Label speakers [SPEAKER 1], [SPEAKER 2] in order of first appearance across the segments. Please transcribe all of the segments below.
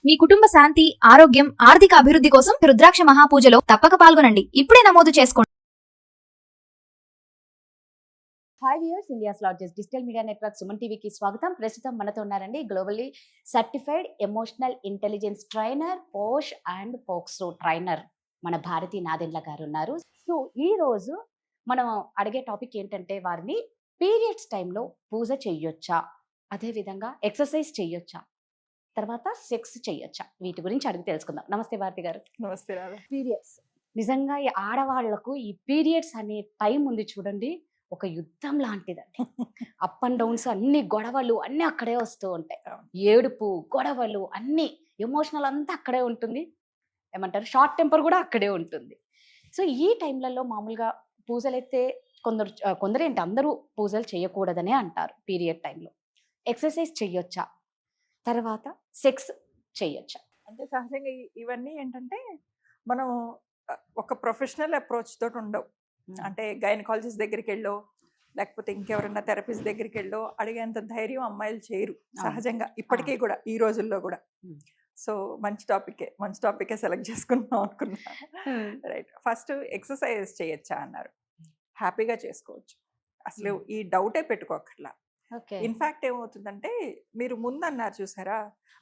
[SPEAKER 1] మీ కుటుంబ శాంతి, ఆరోగ్యం, ఆర్థిక అభివృద్ధి కోసం రుద్రాక్ష మహాపూజలో తప్పక పాల్గొనండి. ఇప్పుడే నమోదు చేసుకోండి.
[SPEAKER 2] Hi viewers, India's largest digital media network Suman టీవీకి స్వాగతం. ప్రస్తుతం మనతో ఉన్నారండి globally certified emotional intelligence trainer, posh and POCSO trainer మన భారతి నాదెండ్ల గారు ఉన్నారు. సో ఈ రోజు మనం అడిగే టాపిక్ ఏంటంటే, వారిని పీరియడ్స్ టైంలో పూజ చెయ్యొచ్చా, అదేవిధంగా ఎక్సర్సైజ్ చెయ్యొచ్చా, తర్వాత సెక్స్ చెయ్యొచ్చా, వీటి గురించి అడిగి తెలుసుకుందాం. నమస్తే భారతి గారు.
[SPEAKER 3] నమస్తే రాధా.
[SPEAKER 2] పీరియడ్స్ నిజంగా ఈ ఆడవాళ్లకు ఈ పీరియడ్స్ అనే టైం ఉంది చూడండి, ఒక యుద్ధం లాంటిదండి. అప్ అండ్ డౌన్స్, అన్ని గొడవలు అన్ని అక్కడే వస్తూ ఉంటాయి. ఏడుపు, గొడవలు, అన్ని ఎమోషనల్ అంతా అక్కడే ఉంటుంది. ఏమంటారు, షార్ట్ టెంపర్ కూడా అక్కడే ఉంటుంది. సో ఈ టైంలలో మామూలుగా పూజలు అయితే కొందరు ఏంటి, అందరూ పూజలు చేయకూడదనే అంటారు పీరియడ్ టైంలో. ఎక్సర్సైజ్ చెయ్యొచ్చా, తర్వాత సెక్స్ చెయ్యొచ్చా?
[SPEAKER 3] అంటే సహజంగా ఇవన్నీ ఏంటంటే మనం ఒక ప్రొఫెషనల్ అప్రోచ్ తోటి ఉండవు. అంటే గైనకాలజిస్ట్ దగ్గరికి వెళ్ళో, లేకపోతే ఇంకెవరన్నా థెరపిస్ట్ దగ్గరికి వెళ్ళో అడిగేంత ధైర్యం అమ్మాయిలు చేయరు సహజంగా, ఇప్పటికీ కూడా, ఈ రోజుల్లో కూడా. సో మంచి టాపికే సెలెక్ట్ చేసుకుంటున్నాం అనుకున్నా. రైట్, ఫస్ట్ ఎక్సర్సైజ్ చేయొచ్చా అన్నారు. హ్యాపీగా చేసుకోవచ్చు, అసలు ఈ డౌటే పెట్టుకోకర్లా. ఇన్ఫాక్ట్ ఏమవుతుందంటే, మీరు ముందు అన్నారు చూసారా,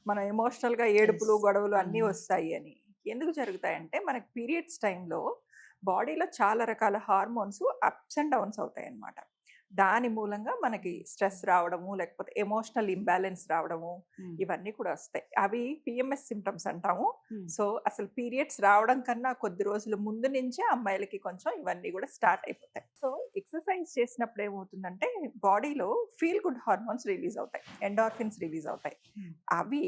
[SPEAKER 3] మనం ఎమోషనల్గా ఏడుపులు, గొడవలు అన్నీ వస్తాయి అని. ఎందుకు జరుగుతాయంటే, మనకి పీరియడ్స్ టైంలో బాడీలో చాలా రకాల హార్మోన్స్ అప్స్ అండ్ డౌన్స్ అవుతాయి అన్నమాట. దాని మూలంగా మనకి స్ట్రెస్ రావడము, లేకపోతే ఎమోషనల్ ఇంబ్యాలెన్స్ రావడము, ఇవన్నీ కూడా వస్తాయి. అవి పిఎంఎస్ సిమ్టమ్స్ అంటాము. సో అసలు పీరియడ్స్ రావడం కన్నా కొద్ది రోజుల ముందు నుంచే అమ్మాయిలకి కొంచెం ఇవన్నీ కూడా స్టార్ట్ అయిపోతాయి. సో ఎక్సర్సైజ్ చేసినప్పుడు ఏమవుతుందంటే, బాడీలో ఫీల్ గుడ్ హార్మోన్స్ రిలీజ్ అవుతాయి, ఎండార్ఫిన్స్ రిలీజ్ అవుతాయి. అవి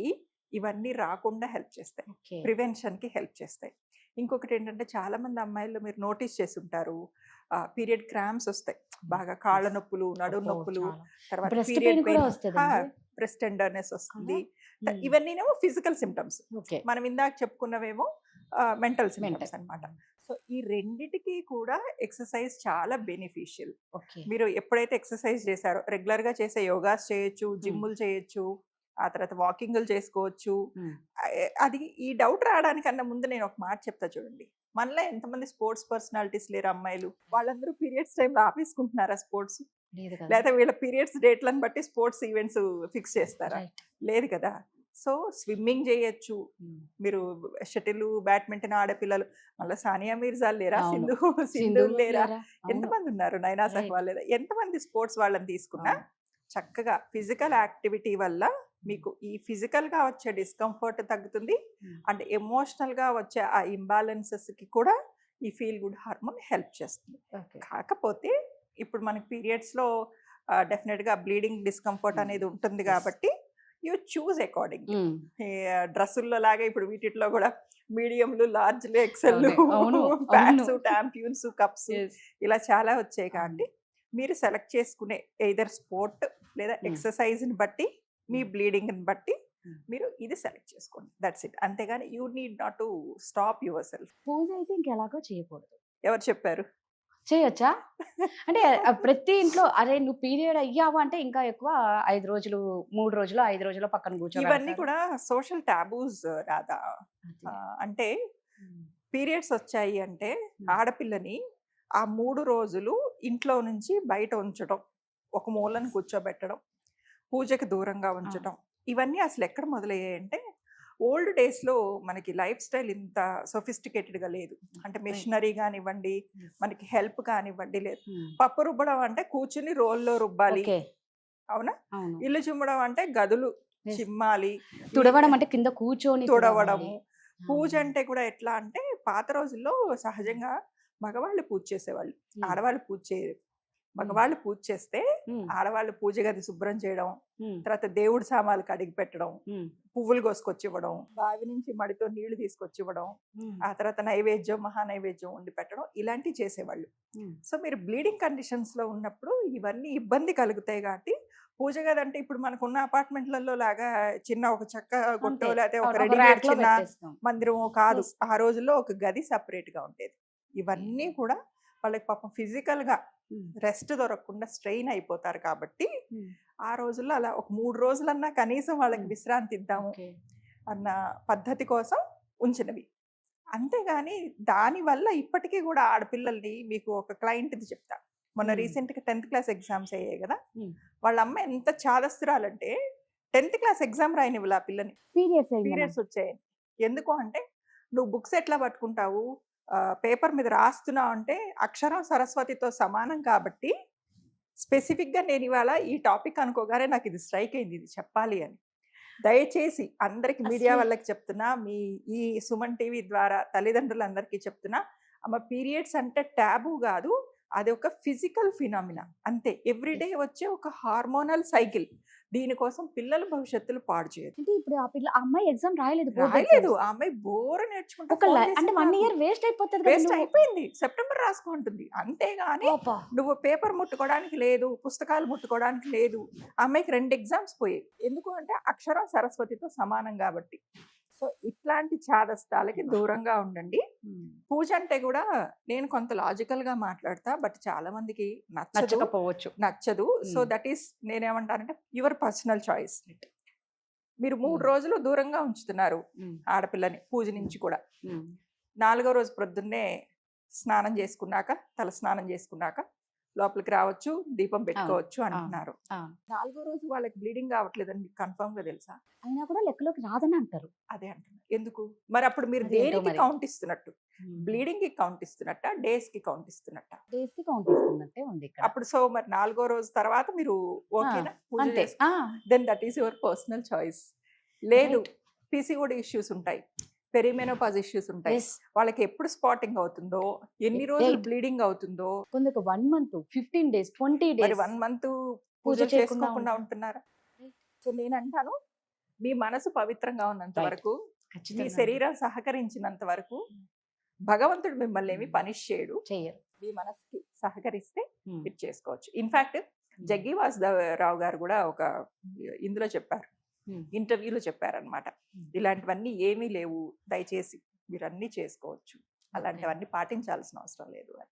[SPEAKER 3] ఇవన్నీ రాకుండా హెల్ప్ చేస్తాయి, ప్రివెన్షన్కి హెల్ప్ చేస్తాయి. ఇంకొకటి ఏంటంటే, చాలా మంది అమ్మాయిలు మీరు నోటీస్ చేసి ఉంటారు, పీరియడ్ క్రాంప్స్ వస్తాయి, బాగా కాళ్ళ నొప్పులు, నడుము నొప్పులు, తర్వాత పీరియడ్ పెయిన్, బ్రెస్ట్ టెండర్నెస్ వస్తుంది. ఇవన్నీనేమో ఫిజికల్ సిమ్టమ్స్. మనం ఇందాక చెప్పుకున్నవేమో మెంటల్ సిమ్టమ్స్ అన్నమాట. సో ఈ రెండిటికి కూడా ఎక్సర్సైజ్ చాలా బెనిఫిషియల్. మీరు ఎప్పుడైతే ఎక్సర్సైజ్ చేశారో, రెగ్యులర్గా చేసే యోగాస్ చేయొచ్చు, జిమ్ములు చేయొచ్చు, ఆ తర్వాత వాకింగ్లు చేసుకోవచ్చు. అది ఈ డౌట్ రావడానికన్నా ముందు నేను ఒక మాట చెప్తా చూడండి. మనలో ఎంతమంది స్పోర్ట్స్ పర్సనాలిటీస్ లేరు అమ్మాయిలు? వాళ్ళందరూ పీరియడ్స్ టైంలో ఆపేసుకుంటున్నారా స్పోర్ట్స్? లేదా వీళ్ళ పీరియడ్స్ డేట్లను బట్టి స్పోర్ట్స్ ఈవెంట్స్ ఫిక్స్ చేస్తారా? లేదు కదా. సో స్విమ్మింగ్ చేయొచ్చు మీరు, షటిల్, బ్యాడ్మింటన్ ఆడపిల్లలు. మళ్ళీ సానియా మీర్జా లేరా, సింధు లేరా, ఎంతమంది ఉన్నారు, నైనా సహ్వాల్ లేదా, ఎంతమంది స్పోర్ట్స్ వాళ్ళని తీసుకున్నా చక్కగా ఫిజికల్ యాక్టివిటీ వల్ల మీకు ఈ ఫిజికల్గా వచ్చే డిస్కంఫర్ట్ తగ్గుతుంది, అండ్ ఎమోషనల్గా వచ్చే ఆ ఇంబ్యాలెన్సెస్కి కూడా ఈ ఫీల్ గుడ్ హార్మోన్ హెల్ప్ చేస్తుంది. కాకపోతే ఇప్పుడు మనకి పీరియడ్స్లో డెఫినెట్గా బ్లీడింగ్, డిస్కంఫర్ట్ అనేది ఉంటుంది కాబట్టి యూ చూజ్ అకార్డింగ్. డ్రెస్సుల్లో లాగా ఇప్పుడు వీటిలో కూడా మీడియంలు, లార్జ్లు, ఎక్సెల్లు, ప్యాంట్స్, టాంప్యూన్స్, కప్స్ ఇలా చాలా వచ్చాయి. కాబట్టి మీరు సెలెక్ట్ చేసుకునే ఎయిదర్ స్పోర్ట్ లేదా ఎక్సర్సైజ్ని బట్టి, మీ బ్లీడింగ్ని బట్టి మీరు ఇది సెలెక్ట్ చేసుకోండి. That's it. అంతేగాని you need not to stop yourself.
[SPEAKER 2] పూజ అయితే ఇంకెలాగో చేయకూడదు.
[SPEAKER 3] ఎవరు చెప్పారు?
[SPEAKER 2] చేయొచ్చా అంటే ప్రతి ఇంట్లో, అరే నువ్వు పీరియడ్ అయ్యావు అంటే ఇంకా ఎక్కువ 5 రోజులు, 3 రోజులు, 5 రోజులు పక్కన కూర్చో.
[SPEAKER 3] ఇవన్నీ కూడా సోషల్ టాబూస్ రాదా. అంటే పీరియడ్స్ వచ్చాయి అంటే ఆడపిల్లని ఆ 3 రోజులు ఇంట్లో నుంచి బయట ఉంచడం, ఒక మూలను కూర్చోబెట్టడం, పూజకి దూరంగా ఉంచడం, ఇవన్నీ అసలు ఎక్కడ మొదలయ్యాయంటే, ఓల్డ్ డేస్లో మనకి లైఫ్ స్టైల్ ఇంత సొఫిస్టికేటెడ్గా లేదు. అంటే మిషనరీ కానివ్వండి, మనకి హెల్ప్ కానివ్వండి లేదు. పప్పు రుబ్బడం అంటే కూర్చుని రోల్లో రుబ్బాలి, అవునా? ఇల్లు చిమ్మడం అంటే గదులు చిమ్మాలి,
[SPEAKER 2] తుడవడం అంటే కింద కూర్చొని
[SPEAKER 3] తుడవడము. పూజ అంటే కూడా ఎట్లా అంటే, పాత రోజుల్లో సహజంగా మగవాళ్ళు పూజ చేసేవాళ్ళు, ఆడవాళ్ళు పూజ చేయరు. మగవాళ్ళు పూజ చేస్తే ఆడవాళ్ళు పూజ గది శుభ్రం చేయడం, తర్వాత దేవుడి సామాన్లు కడిగి పెట్టడం, పువ్వులు కోసుకొచ్చి ఇవ్వడం, బావి నుంచి మడితో నీళ్లు తీసుకొచ్చి ఇవ్వడం, ఆ తర్వాత నైవేద్యం, మహానైవేద్యం వండి పెట్టడం, ఇలాంటివి చేసేవాళ్ళు. సో మీరు బ్లీడింగ్ కండిషన్స్ లో ఉన్నప్పుడు ఇవన్నీ ఇబ్బంది కలుగుతాయి. కాబట్టి పూజ గది అంటే ఇప్పుడు మనకున్న అపార్ట్మెంట్లలో లాగా చిన్న ఒక చెక్క గుట్టో లేకపోతే ఒక రెడీమేడ్ చిన్న మందిరమో కాదు. ఆ రోజుల్లో ఒక గది సపరేట్ గా ఉండేది. ఇవన్నీ కూడా వాళ్ళకి పాపం ఫిజికల్ గా రెస్ట్ దొరకకుండా స్ట్రెయిన్ అయిపోతారు. కాబట్టి ఆ రోజుల్లో అలా ఒక 3 రోజులన్నా కనీసం వాళ్ళకి విశ్రాంతి ఇద్దాము, అన్న పద్ధతి కోసం ఉంచినవి. అంతేగాని దానివల్ల ఇప్పటికీ కూడా ఆడపిల్లల్ని మీకు ఒక క్లయింట్ది చెప్తా. మొన్న రీసెంట్గా 10th క్లాస్ ఎగ్జామ్స్ అయ్యాయి కదా, వాళ్ళ అమ్మ ఎంత చాదస్తురాలంటే 10th క్లాస్ ఎగ్జామ్ రాయనివ్వాలి ఆ పిల్లని, పీరియడ్స్ వచ్చాయని. ఎందుకు అంటే నువ్వు బుక్స్ ఎట్లా పట్టుకుంటావు, పేపర్ మీద రాస్తున్నావు అంటే అక్షరం సరస్వతితో సమానం కాబట్టి స్పెసిఫిక్గా నేను ఇవాళ ఈ టాపిక్ అనుకోగానే నాకు ఇది స్ట్రైక్ అయింది, ఇది చెప్పాలి అని. దయచేసి అందరికి మీడియా వాళ్ళకి చెప్తున్నా, మీ ఈ సుమన్ టీవీ ద్వారా తల్లిదండ్రులందరికీ చెప్తున్నా, అమ్మ పీరియడ్స్ అంటే ట్యాబు కాదు, అది ఒక ఫిజికల్ ఫినామినా అంతే. ఎవ్రీడే వచ్చే ఒక హార్మోనల్ సైకిల్. దీనికోసం పిల్లల భవిష్యత్తులు పాడు చేయదు.
[SPEAKER 2] అంటే ఇప్పుడు ఆ పిల్ల అమ్మాయి ఎగ్జామ్ రాయలేదు,
[SPEAKER 3] ఆ అమ్మాయి బోర్ నేర్చుకుంటా
[SPEAKER 2] అంటే 1 year వేస్ట్ అయిపోతుంది,
[SPEAKER 3] వేస్ట్ అయిపోయింది. సెప్టెంబర్ రాసుకుంటుంది అంతేగాని నువ్వు పేపర్ ముట్టుకోవడానికి లేదు, పుస్తకాలు ముట్టుకోవడానికి లేదు. అమ్మాయికి 2 ఎగ్జామ్స్ పోయాయి. ఎందుకు అంటే అక్షరం సరస్వతితో సమానం కాబట్టి. సో ఇట్లాంటి చాదస్తాలకి దూరంగా ఉండండి. పూజ అంటే కూడా నేను కొంత లాజికల్ గా మాట్లాడతా, బట్ చాలా మందికి నచ్చదు. సో దట్ ఈస్ నేనేమంటానంటే యువర్ పర్సనల్ చాయిస్. మీరు 3 రోజులు దూరంగా ఉంచుతున్నారు ఆడపిల్లని పూజ నుంచి కూడా. 4వ రోజు ప్రొద్దున్నే స్నానం చేసుకున్నాక, తల స్నానం చేసుకున్నాక లోపలికి రావచ్చు, దీపం పెట్టుకోవచ్చు అంటున్నారు. 4వ రోజు వాళ్ళకి బ్లీడింగ్ కావట్లేదని మీకు కన్ఫర్మ్ గా తెలుసా?
[SPEAKER 2] అయినా కూడా లెక్కలోకి రాదని అంటారు.
[SPEAKER 3] అదే అంటున్నారు. ఎందుకు మరి అప్పుడు మీరు దేనికి కౌంట్ ఇస్తున్నట్టు? బ్లీడింగ్ కి కౌంట్ ఇస్తున్నట్ట, డేస్ కి కౌంట్ ఇస్తున్నట్ట?
[SPEAKER 2] డేస్ కి కౌంట్ ఇస్తున్నట్టే ఉంది ఇక్కడ.
[SPEAKER 3] అప్పుడు సో మరి 4వ రోజు తర్వాత మీరు ఓకేనా పూజ చేస్తే then that is your personal choice. లేదు పీసీఓడి ఇష్యూస్ ఉంటాయి, పెరిమెనోపాజ్ ఇష్యూస్ ఉంటాయి, వాళ్ళకి ఎప్పుడు స్పాటింగ్ అవుతుందో, ఎన్ని రోజులు బ్లీడింగ్ అవుతుందో,
[SPEAKER 2] కొందరికి 1 month, 15 days, 20 days,
[SPEAKER 3] మరి 1 month పూజ చేసుకోకుండా ఉంటున్నారా? సో నేను అంటాను, మీ మనసు పవిత్రంగా ఉన్నంత వరకు, మీ శరీరం సహకరించినంత వరకు భగవంతుడు మిమ్మల్ని ఏమి పనిష్ చేయడు. మీ మనసుకి సహకరిస్తే ఇది చేసుకోవచ్చు. ఇన్ఫాక్ట్ జగ్గి వాసుదేవరావు గారు కూడా ఒక ఇందులో చెప్పారు, ఇంటర్వ్యూలో చెప్పారనమాట, ఇలాంటివన్నీ ఏమీ లేవు, దయచేసి మీరు అన్ని చేసుకోవచ్చు, అలాంటివన్నీ పాటించాల్సిన అవసరం లేదు అని.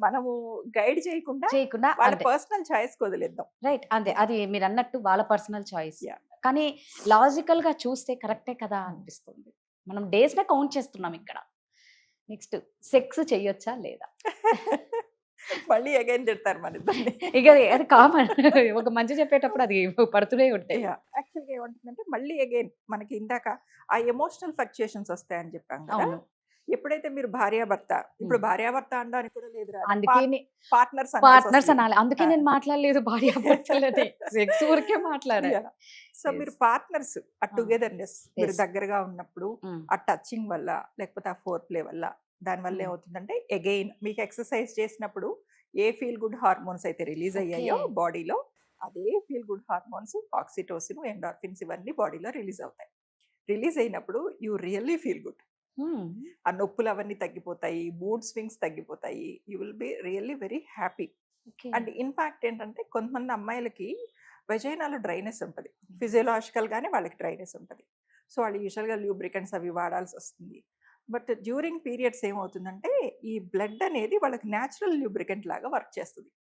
[SPEAKER 3] మనము గైడ్ చేయకుండా వాళ్ళ పర్సనల్ చాయిస్ వదిలేద్దాం.
[SPEAKER 2] రైట్, అంతే. అది మీరు అన్నట్టు వాళ్ళ పర్సనల్ చాయిస్, కానీ లాజికల్ గా చూస్తే కరెక్టే కదా అనిపిస్తుంది. మనం డేస్ నే కౌంట్ చేస్తున్నాం ఇక్కడ. నెక్స్ట్ సెక్స్ చెయ్యొచ్చా లేదా?
[SPEAKER 3] మళ్ళీ అగైన్ చెప్తారు మన ఇద్దరిని.
[SPEAKER 2] ఇక అది కామన్, ఒక మంచి చెప్పేటప్పుడు అది పడుతూనే ఉంటాయి.
[SPEAKER 3] యాక్చువల్గా ఏమంటుందంటే మళ్ళీ అగైన్ మనకి ఇందాక ఆ ఎమోషనల్ ఫ్లక్చుయేషన్స్ వస్తాయని చెప్పాం కదా. ఎప్పుడైతే మీరు భార్యాభర్త, ఇప్పుడు భార్యాభర్త అనడానికి కూడా లేదు,
[SPEAKER 2] అందుకే పార్ట్నర్స్ అనాలి. అందుకే నేను మాట్లాడలేదు భార్యాభర్తలని, సెక్స్ ఊరికే మాట్లాడాలి.
[SPEAKER 3] సో మీరు పార్ట్నర్స్, ఆ టుగెదర్నెస్, మీరు దగ్గరగా ఉన్నప్పుడు ఆ టచింగ్ వల్ల, లేకపోతే ఆ ఫోర్ ప్లే వల్ల, దానివల్ల ఏమవుతుందంటే అగైన్ మీకు ఎక్సర్సైజ్ చేసినప్పుడు ఏ ఫీల్ గుడ్ హార్మోన్స్ అయితే రిలీజ్ అయ్యాయో బాడీలో, అదే feel good hormones oxytocin, endorphins ఇవన్నీ బాడీలో రిలీజ్ అవుతాయి. రిలీజ్ అయినప్పుడు యూ రియల్లీ ఫీల్ గుడ్. ఆ నొప్పులు అవన్నీ తగ్గిపోతాయి, మూడ్ స్వింగ్స్ తగ్గిపోతాయి, you will be really very happy. And in fact ఏంటంటే కొంతమంది అమ్మాయిలకి వెజైనాలో డ్రైనెస్ ఉంటుంది, ఫిజియోలాజికల్ గానే వాళ్ళకి డ్రైనెస్ ఉంటుంది. సో వాళ్ళు యూజువల్గా ల్యూబ్రికెంట్స్ అవి వాడాల్సి వస్తుంది. బట్ డ్యూరింగ్ పీరియడ్స్ ఏమవుతుందంటే ఈ బ్లడ్ అనేది వాళ్ళకి న్యాచురల్ ల్యూబ్రికెంట్ లాగా వర్క్ చేస్తుంది.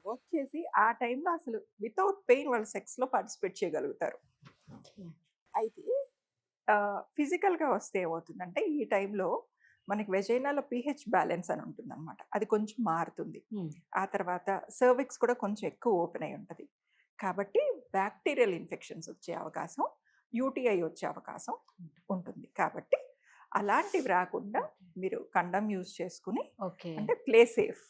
[SPEAKER 3] వర్క్ చేసి ఆ టైంలో అసలు వితౌట్ పెయిన్ వాళ్ళు సెక్స్లో పార్టిసిపేట్ చేయగలుగుతారు. అయితే ఫిజికల్గా వస్తే ఏమవుతుందంటే ఈ టైంలో మనకి వెజైనాలో pH బ్యాలెన్స్ అని ఉంటుంది అనమాట, అది కొంచెం మారుతుంది. ఆ తర్వాత సర్విక్స్ కూడా కొంచెం ఎక్కువ ఓపెన్ అయి ఉంటుంది. కాబట్టి బ్యాక్టీరియల్ ఇన్ఫెక్షన్స్ వచ్చే అవకాశం, యూటీఐ వచ్చే అవకాశం ఉంటుంది. కాబట్టి అలాంటివి రాకుండా మీరు కండమ్ యూజ్ చేసుకుని, అంటే ప్లే సేఫ్,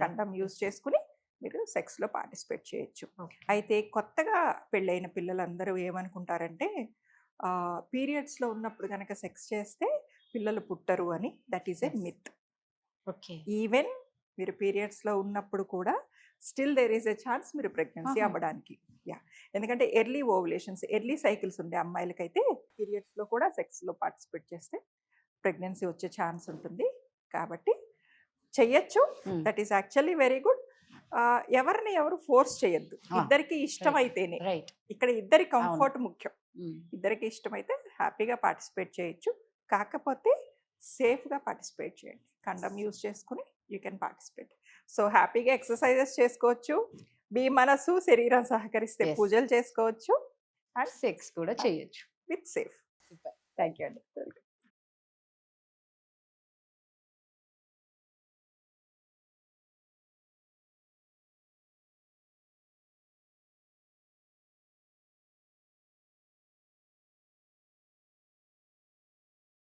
[SPEAKER 3] కండమ్ యూజ్ చేసుకుని మీరు సెక్స్లో పార్టిసిపేట్ చేయొచ్చు. అయితే కొత్తగా పెళ్ళైన పిల్లలందరూ ఏమనుకుంటారంటే పీరియడ్స్లో ఉన్నప్పుడు కనుక సెక్స్ చేస్తే పిల్లలు పుట్టరు అని. That is a myth. Even మీరు పీరియడ్స్లో ఉన్నప్పుడు కూడా still there is a chance మీరు ప్రెగ్నెన్సీ అవ్వడానికి. ఎందుకంటే ఎర్లీ ఓవులేషన్స్, ఎర్లీ సైకిల్స్ ఉండే అమ్మాయిలకైతే పీరియడ్స్లో కూడా సెక్స్లో పార్టిసిపేట్ చేస్తే ప్రెగ్నెన్సీ వచ్చే ఛాన్స్ ఉంటుంది. కాబట్టి చెయ్యొచ్చు. That is actually very good. ఎవరిని ఎవరు ఫోర్స్ చేయొద్దు, ఇద్దరికి ఇష్టమైతేనే. ఇక్కడ ఇద్దరి కంఫర్ట్ ముఖ్యం. ఇద్దరికి ఇష్టమైతే హ్యాపీగా పార్టిసిపేట్ చేయొచ్చు. కాకపోతే సేఫ్గా పార్టిసిపేట్ చేయండి, కండమ్ యూజ్ చేసుకుని యూ కెన్ పార్టిసిపేట్. సో హ్యాపీగా ఎక్సర్సైజెస్ చేసుకోవచ్చు, మీ మనసు శరీరం సహకరిస్తే పూజలు చేసుకోవచ్చు, అండ్
[SPEAKER 2] సెక్స్ కూడా చేయొచ్చు
[SPEAKER 3] విత్ సేఫ్. థ్యాంక్ యూ అండి.